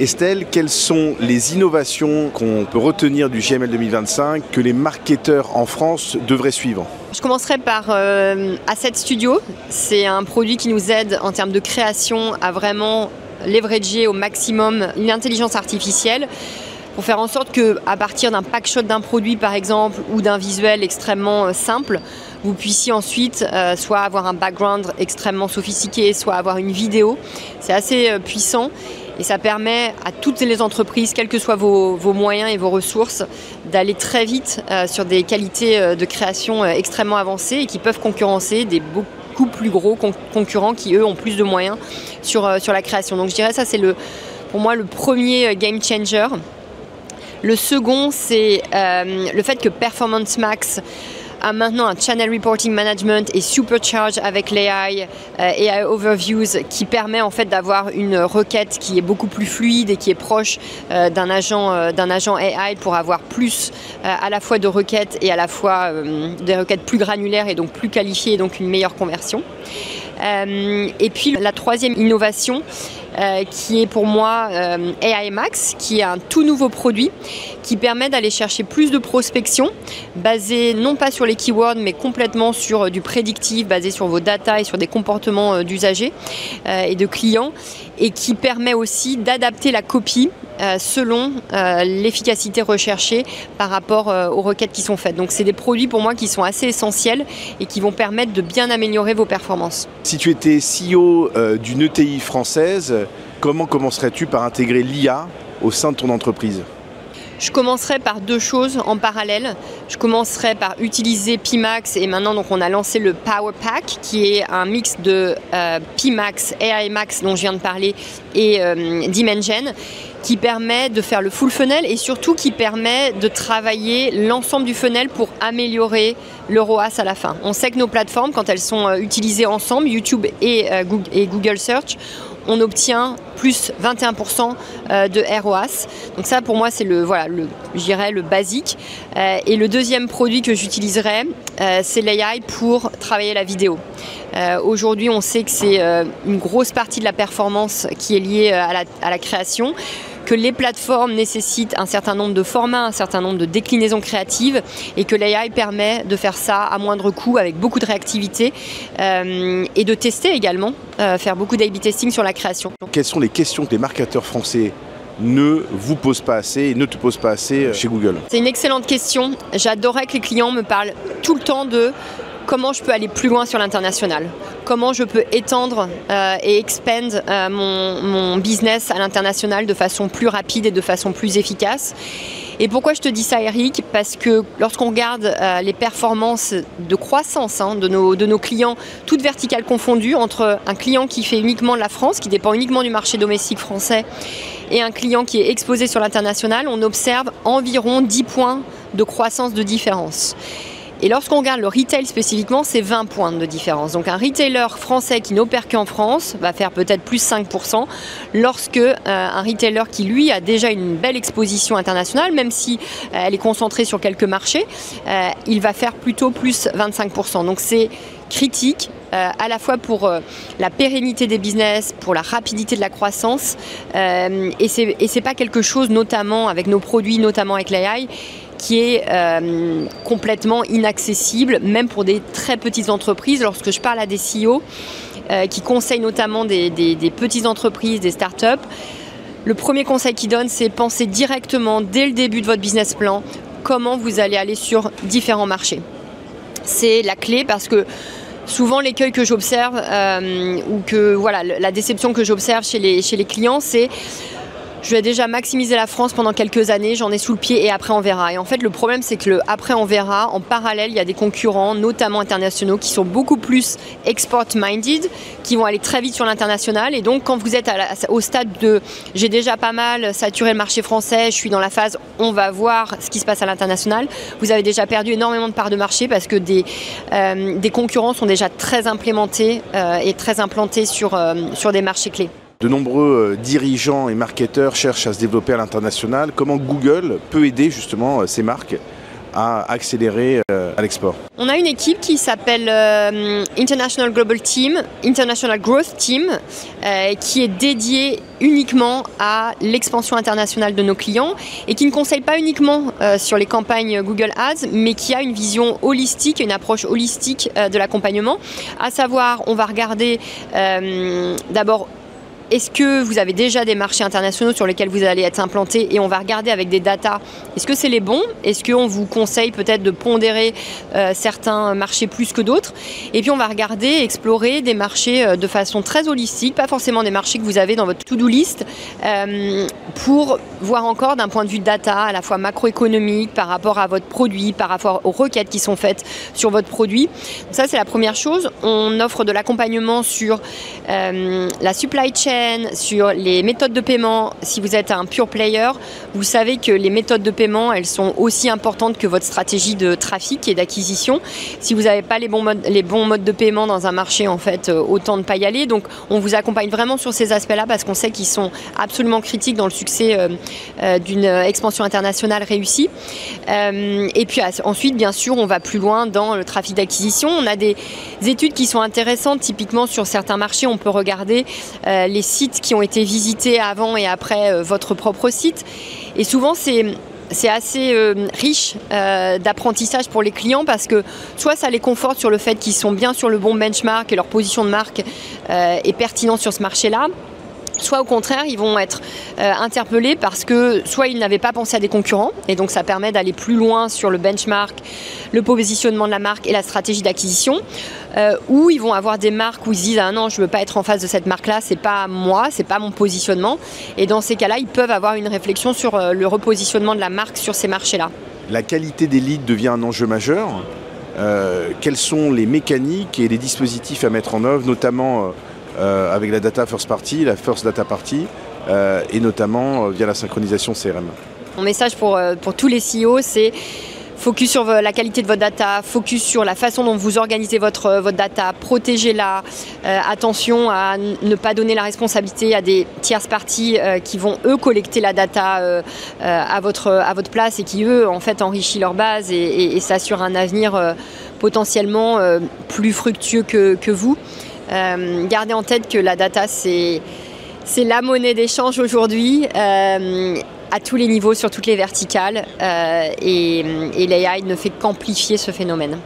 Estelle, quelles sont les innovations qu'on peut retenir du JML 2025 que les marketeurs en France devraient suivre? Je commencerai par Asset Studio. C'est un produit qui nous aide en termes de création à vraiment leverager au maximum l'intelligence artificielle pour faire en sorte qu'à partir d'un packshot d'un produit par exemple ou d'un visuel extrêmement simple, vous puissiez ensuite soit avoir un background extrêmement sophistiqué, soit avoir une vidéo. C'est assez puissant. Et ça permet à toutes les entreprises, quels que soient vos moyens et vos ressources, d'aller très vite sur des qualités de création extrêmement avancées et qui peuvent concurrencer des beaucoup plus gros concurrents qui, eux, ont plus de moyens sur la création. Donc je dirais ça, c'est pour moi le premier game changer. Le second, c'est le fait que Performance Max a maintenant un Channel Reporting Management et supercharge avec l'AI, AI Overviews, qui permet en fait d'avoir une requête qui est beaucoup plus fluide et qui est proche d'un agent AI pour avoir plus à la fois de requêtes et à la fois des requêtes plus granulaires et donc plus qualifiées et donc une meilleure conversion. Et puis la troisième innovation qui est pour moi AI Max, qui est un tout nouveau produit qui permet d'aller chercher plus de prospection basé non pas sur les keywords mais complètement sur du prédictif basé sur vos data et sur des comportements d'usagers et de clients et qui permet aussi d'adapter la copie selon l'efficacité recherchée par rapport aux requêtes qui sont faites. Donc c'est des produits pour moi qui sont assez essentiels et qui vont permettre de bien améliorer vos performances. Si tu étais CEO d'une ETI française, comment commencerais-tu par intégrer l'IA au sein de ton entreprise ? Je commencerai par deux choses en parallèle. Je commencerai par utiliser Pimax et maintenant donc on a lancé le Power Pack qui est un mix de Pimax, AI Max dont je viens de parler et Dimension qui permet de faire le full funnel et surtout qui permet de travailler l'ensemble du funnel pour améliorer le ROAS à la fin. On sait que nos plateformes, quand elles sont utilisées ensemble, YouTube et Google Search, on obtient plus 21% de ROAS. Donc ça, pour moi, c'est je dirais le basique. Et le deuxième produit que j'utiliserai, c'est l'AI pour travailler la vidéo. Aujourd'hui, on sait que c'est une grosse partie de la performance qui est liée à la création, que les plateformes nécessitent un certain nombre de formats, un certain nombre de déclinaisons créatives et que l'AI permet de faire ça à moindre coût avec beaucoup de réactivité et de tester également, faire beaucoup d'A/B testing sur la création. Quelles sont les questions que les marketeurs français ne vous posent pas assez et ne te posent pas assez chez Google? C'est une excellente question. J'adorerais que les clients me parlent tout le temps de comment je peux aller plus loin sur l'international, comment je peux étendre et expand mon business à l'international de façon plus rapide et de façon plus efficace. Et pourquoi je te dis ça, Eric? Parce que lorsqu'on regarde les performances de croissance de nos clients, toutes verticales confondues, entre un client qui fait uniquement de la France, qui dépend uniquement du marché domestique français, et un client qui est exposé sur l'international, on observe environ 10 points de croissance de différence. Et lorsqu'on regarde le retail spécifiquement, c'est 20 points de différence. Donc un retailer français qui n'opère qu'en France va faire peut-être plus 5%, lorsque un retailer qui lui a déjà une belle exposition internationale, même si elle est concentrée sur quelques marchés, il va faire plutôt plus 25%. Donc c'est critique à la fois pour la pérennité des business, pour la rapidité de la croissance et c'est pas quelque chose, notamment avec nos produits, notamment avec l'AI, qui est complètement inaccessible, même pour des très petites entreprises. Lorsque je parle à des CEO qui conseillent notamment des petites entreprises, des startups, le premier conseil qu'ils donnent, c'est penser directement, dès le début de votre business plan, comment vous allez aller sur différents marchés. C'est la clé parce que souvent l'écueil que j'observe ou que la déception que j'observe chez les clients, c'est je vais déjà maximiser la France pendant quelques années, j'en ai sous le pied et après on verra. Et en fait, le problème, c'est que après on verra, en parallèle, il y a des concurrents, notamment internationaux, qui sont beaucoup plus export-minded, qui vont aller très vite sur l'international. Et donc, quand vous êtes au stade de j'ai déjà pas mal saturé le marché français, je suis dans la phase on va voir ce qui se passe à l'international, vous avez déjà perdu énormément de parts de marché parce que des concurrents sont déjà très implémentés et très implantés sur des marchés clés. De nombreux dirigeants et marketeurs cherchent à se développer à l'international. Comment Google peut aider justement ces marques à accélérer à l'export. On a une équipe qui s'appelle International Global Team, International Growth Team, qui est dédiée uniquement à l'expansion internationale de nos clients et qui ne conseille pas uniquement sur les campagnes Google Ads, mais qui a une vision holistique, une approche holistique de l'accompagnement. À savoir, on va regarder d'abord, est-ce que vous avez déjà des marchés internationaux sur lesquels vous allez être implanté, et on va regarder avec des datas, est-ce que c'est les bons? Est-ce qu'on vous conseille peut-être de pondérer certains marchés plus que d'autres? Et puis on va regarder, explorer des marchés de façon très holistique, pas forcément des marchés que vous avez dans votre to-do list, pour voir encore d'un point de vue data, à la fois macroéconomique, par rapport à votre produit, par rapport aux requêtes qui sont faites sur votre produit. Donc ça, c'est la première chose. On offre de l'accompagnement sur la supply chain, sur les méthodes de paiement. Si vous êtes un pure player, vous savez que les méthodes de paiement, elles sont aussi importantes que votre stratégie de trafic et d'acquisition. Si vous n'avez pas les bons modes de paiement dans un marché, en fait, autant ne pas y aller. Donc, on vous accompagne vraiment sur ces aspects-là parce qu'on sait qu'ils sont absolument critiques dans le succès d'une expansion internationale réussie. Et puis ensuite, bien sûr, on va plus loin dans le trafic d'acquisition. On a des études qui sont intéressantes. Typiquement, sur certains marchés, on peut regarder les sites qui ont été visités avant et après votre propre site. Et souvent, c'est assez riche d'apprentissage pour les clients parce que soit ça les conforte sur le fait qu'ils sont bien sur le bon benchmark et leur position de marque est pertinente sur ce marché-là, soit au contraire, ils vont être interpellés parce que soit ils n'avaient pas pensé à des concurrents, et donc ça permet d'aller plus loin sur le benchmark, le positionnement de la marque et la stratégie d'acquisition, ou ils vont avoir des marques où ils se disent « Ah non, je ne veux pas être en face de cette marque-là, c'est pas moi, c'est pas mon positionnement ». Et dans ces cas-là, ils peuvent avoir une réflexion sur le repositionnement de la marque sur ces marchés-là. La qualité des leads devient un enjeu majeur. Quelles sont les mécaniques et les dispositifs à mettre en œuvre, notamment avec la data first party, la first data party, et notamment via la synchronisation CRM. Mon message pour tous les CEO, c'est focus sur la qualité de votre data, focus sur la façon dont vous organisez votre data, protégez-la, attention à ne pas donner la responsabilité à des tierces parties qui vont eux collecter la data à votre place et qui eux en fait enrichissent leur base et s'assurent un avenir potentiellement plus fructueux que vous. Gardez en tête que la data, c'est la monnaie d'échange aujourd'hui, à tous les niveaux, sur toutes les verticales, et l'AI ne fait qu'amplifier ce phénomène.